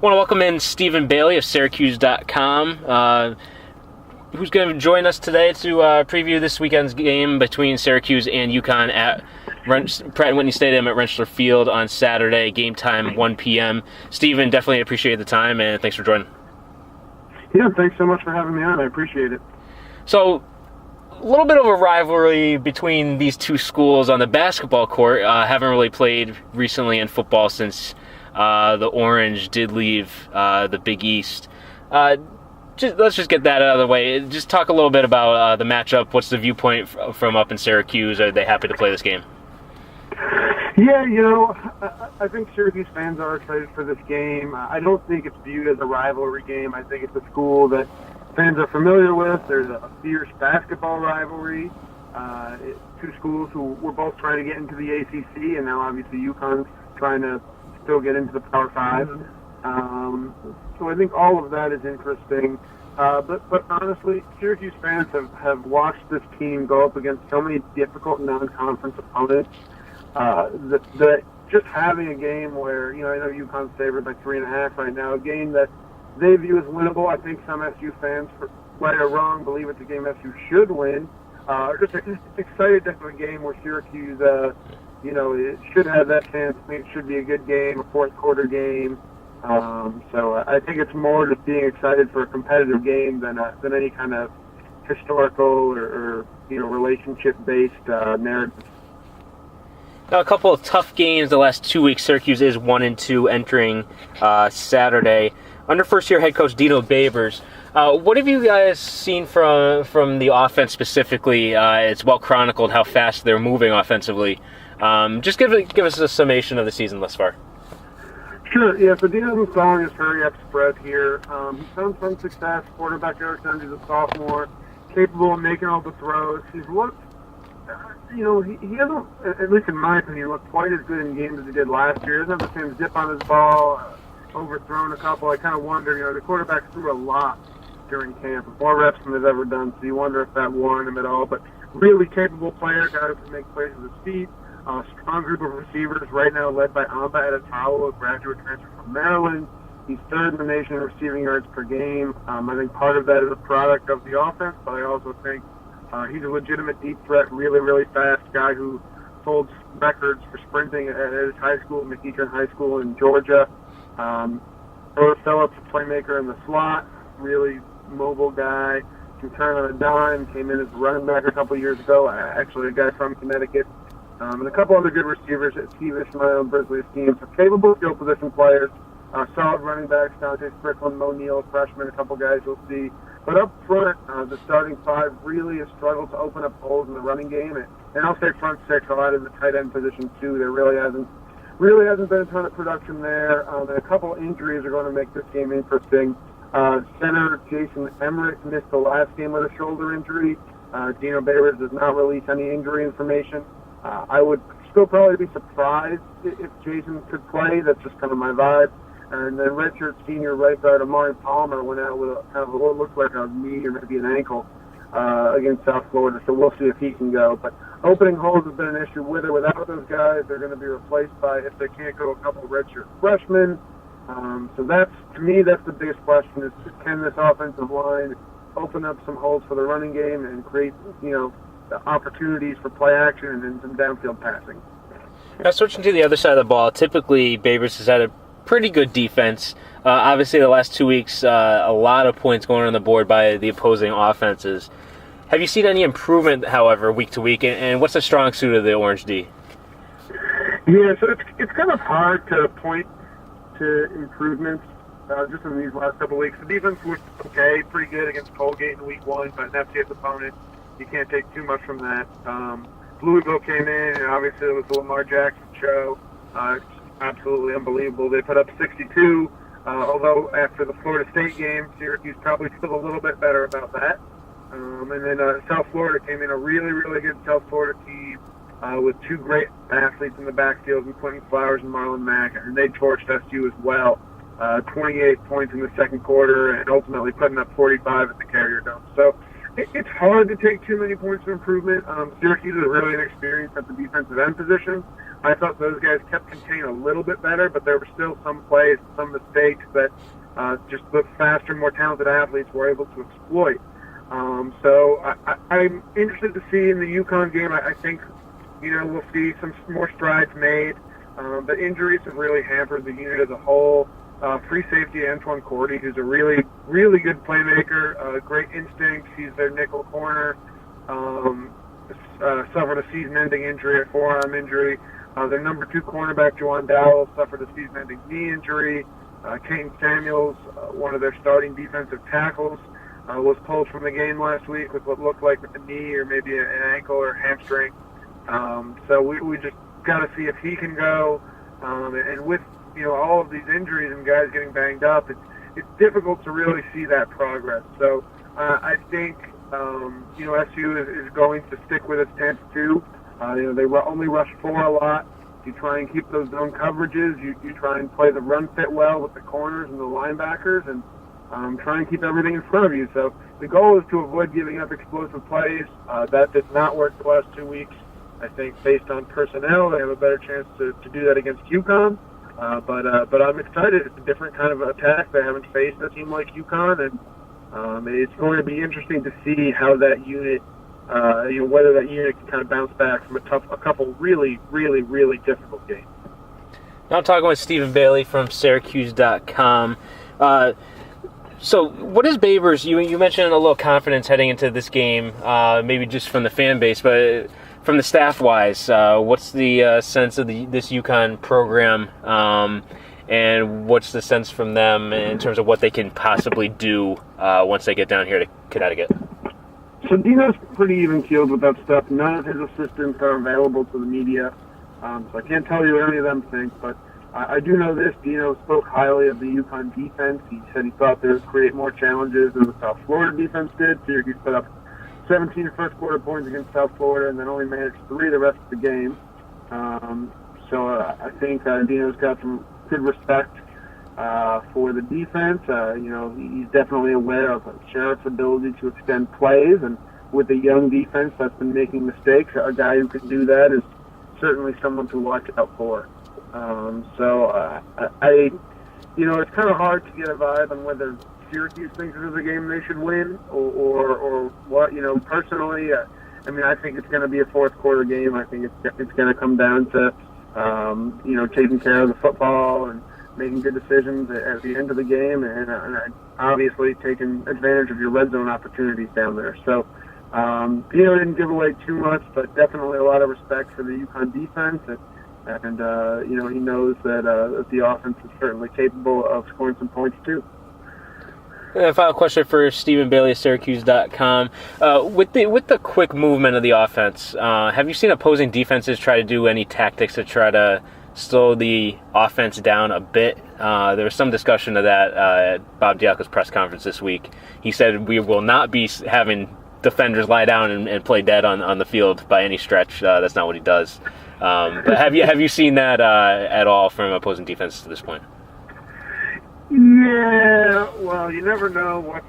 want to welcome in Stephen Bailey of Syracuse.com, who's going to join us today to preview this weekend's game between Syracuse and UConn at Pratt & Whitney Stadium at Rensselaer Field on Saturday, game time 1 p.m. Stephen, definitely appreciate the time, and thanks for joining. Yeah, thanks so much for having me on. I appreciate it. So, a little bit of a rivalry between these two schools on the basketball court. Haven't really played recently in football since the Orange did leave the Big East. Let's just get that out of the way. Just talk a little bit about the matchup. What's the viewpoint from up in Syracuse? Are they happy to play this game? Yeah, I think Syracuse fans are excited for this game. I don't think it's viewed as a rivalry game. I think it's a school that fans are familiar with. There's a fierce basketball rivalry. Two schools who were both trying to get into the ACC, and now obviously UConn's trying to still get into the Power Five. So I think all of that is interesting. But honestly, Syracuse fans have watched this team go up against so many difficult non-conference opponents that just having a game where, I know UConn's favored by 3.5 right now, a game that they view as winnable. I think some SU fans, right or wrong, believe it's a game SU should win. Just excited to have a game where Syracuse, it should have that chance. I think it should be a good game, a fourth quarter game. So I think it's more just being excited for a competitive game than any kind of historical or relationship-based narrative. Now, a couple of tough games the last 2 weeks. Syracuse is 1-2 entering Saturday. Under first-year head coach Dino Babers, what have you guys seen from the offense specifically? It's well chronicled how fast they're moving offensively. Just give us a summation of the season thus far. Sure, yeah, so Dino's installing his hurry-up spread here. He's found some success. Quarterback Eric Dunn is a sophomore, capable of making all the throws. He's looked, he hasn't, at least in my opinion, looked quite as good in games as he did last year. He doesn't have the same zip on his ball, overthrown a couple. I kind of wonder, the quarterback threw a lot during camp, more reps than he's ever done, so you wonder if that warned him at all. But really capable player, guy who can make plays with his feet. Strong group of receivers right now led by Amba Adetawa, a graduate transfer from Maryland. He's third in the nation in receiving yards per game. I think part of that is a product of the offense, but I also think he's a legitimate deep threat, really, really fast guy who holds records for sprinting at his high school, McEachern High School in Georgia. Phillips, a playmaker in the slot, really mobile guy, can turn on a dime, came in as a running back a couple years ago, actually a guy from Connecticut. And a couple other good receivers at Steve Ishmael and Brisley's team. So capable skill position players, solid running backs, Dante Strickland, Mo Neal, freshman, a couple guys you'll see. But up front, the starting five really has struggled to open up holes in the running game. And I'll say front six, a lot of the tight end position too. There really hasn't been a ton of production there. And a couple injuries are going to make this game interesting. Center Jason Emmerich missed the last game with a shoulder injury. Dino Babers does not release any injury information. I would still probably be surprised if Jason could play. That's just kind of my vibe. And then redshirt senior right guard Amari Palmer went out with what looks like a knee or maybe an ankle against South Florida. So we'll see if he can go. But opening holes has been an issue with or without those guys. They're going to be replaced by, if they can't go, a couple of redshirt freshmen. So to me, that's the biggest question is can this offensive line open up some holes for the running game and create, opportunities for play action and some downfield passing. Now, switching to the other side of the ball, typically Babers has had a pretty good defense. Obviously, the last 2 weeks, a lot of points going on the board by the opposing offenses. Have you seen any improvement, however, week to week, and what's the strong suit of the Orange D? Yeah, so it's kind of hard to point to improvements just in these last couple of weeks. The defense was okay, pretty good against Colgate in week 1, but an FCS opponent. You can't take too much from that. Louisville came in, and obviously it was the Lamar Jackson show. Absolutely unbelievable. They put up 62, although after the Florida State game, Syracuse probably feel a little bit better about that. And then South Florida came in, a really, really good South Florida team with two great athletes in the backfield, and Quentin Flowers and Marlon Mack, and they torched SU as well. 28 points in the second quarter, and ultimately putting up 45 at the Carrier Dome. So it's hard to take too many points of improvement. Syracuse is really inexperienced at the defensive end position. I thought those guys kept contained a little bit better, but there were still some plays, some mistakes that just the faster, more talented athletes were able to exploit. So I'm interested to see in the UConn game. I think, we'll see some more strides made. The injuries have really hampered the unit as a whole. Free safety Antoine Cordy, who's a really, really good playmaker, great instincts. He's their nickel corner. Suffered a season-ending injury, a forearm injury. Their number 2 cornerback, Juwan Dowell, suffered a season-ending knee injury. Caden Samuels, one of their starting defensive tackles, was pulled from the game last week with what looked like a knee or maybe an ankle or hamstring. So we just got to see if he can go. And with all of these injuries and guys getting banged up, it's difficult to really see that progress. So I think SU is going to stick with its stance too. They only rush 4 a lot. You try and keep those zone coverages. You try and play the run fit well with the corners and the linebackers, and try and keep everything in front of you. So the goal is to avoid giving up explosive plays. That did not work the last 2 weeks. I think based on personnel, they have a better chance to do that against UConn. But I'm excited. It's a different kind of attack. They haven't faced a team like UConn, and it's going to be interesting to see how that unit, whether that unit can kind of bounce back from a couple really, really, really difficult games. Now I'm talking with Stephen Bailey from Syracuse.com. So what is Babers? You mentioned a little confidence heading into this game, maybe just from the fan base, but from the staff-wise, what's the sense of this UConn program, and what's the sense from them in terms of what they can possibly do once they get down here to Connecticut? So Dino's pretty even-keeled with that stuff. None of his assistants are available to the media, so I can't tell you what any of them think, but I do know this. Dino spoke highly of the UConn defense. He said he thought they would create more challenges than the South Florida defense did. Syracuse put up 17 first-quarter points against South Florida and then only managed 3 the rest of the game. So I think Dino's got some good respect for the defense. He's definitely aware of Sheriff's ability to extend plays, and with a young defense that's been making mistakes, a guy who can do that is certainly someone to watch out for. It's kind of hard to get a vibe on whether Syracuse thinks this is a game they should win or what. Personally, I think it's going to be a fourth-quarter game. I think it's going to come down to, taking care of the football and making good decisions at the end of the game, and obviously taking advantage of your red zone opportunities down there. So, Dino didn't give away too much, but definitely a lot of respect for the UConn defense, and he knows that the offense is certainly capable of scoring some points too. And final question for Stephen Bailey at Syracuse.com. With the quick movement of the offense, have you seen opposing defenses try to do any tactics to try to slow the offense down a bit? There was some discussion of that at Bob Diaco's press conference this week. He said we will not be having defenders lie down and play dead on the field by any stretch. That's not what he does. But have you seen that at all from opposing defenses to this point? Yeah, well, you never know what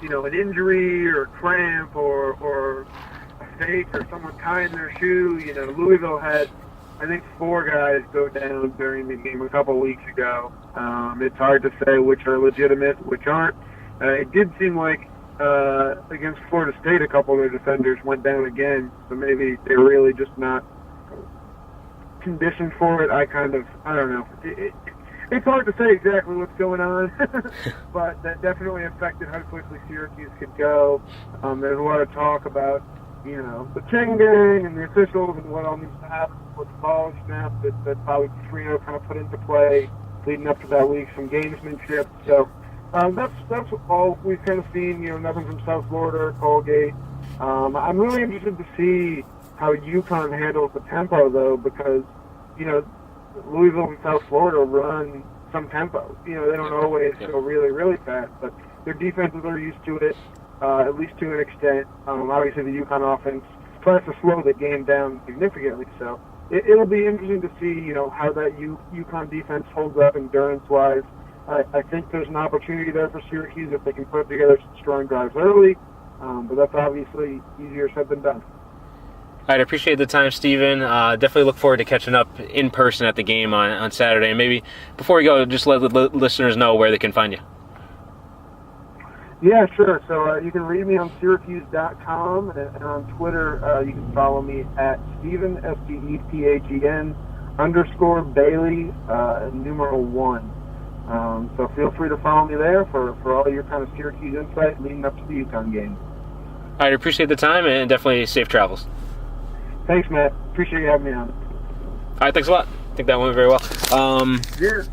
an injury or cramp or a fake or someone tying their shoe. Louisville had, I think, 4 guys go down during the game a couple weeks ago. It's hard to say which are legitimate, which aren't. It did seem like against Florida State, a couple of their defenders went down again, so maybe they're really just not conditioned for it. I don't know. It's hard to say exactly what's going on, but that definitely affected how quickly Syracuse could go. There's a lot of talk about, the chain gang and the officials and what all needs to happen with the ball snap that Bobby Petrino kind of put into play leading up to that week, some gamesmanship. So that's all we've kind of seen, nothing from South Florida or Colgate. I'm really interested to see how UConn handles the tempo, though, because, Louisville and South Florida run some tempo. They don't always go really, really fast, but their defenses are used to it, at least to an extent. Obviously, the UConn offense tries to slow the game down significantly, so it'll be interesting to see, how that UConn defense holds up endurance-wise. I think there's an opportunity there for Syracuse if they can put together some strong drives early, but that's obviously easier said than done. right, I appreciate the time, Steven. Definitely look forward to catching up in person at the game on Saturday. And maybe before we go, just let the listeners know where they can find you. Yeah, sure. So you can read me on Syracuse.com, and on Twitter you can follow me at Stephen, STEPHEN, _Bailey, #1. So feel free to follow me there for all your kind of Syracuse insight leading up to the UConn game. All right, I appreciate the time, and definitely safe travels. Thanks, Matt. Appreciate you having me on. All right, thanks a lot. I think that went very well. Yeah.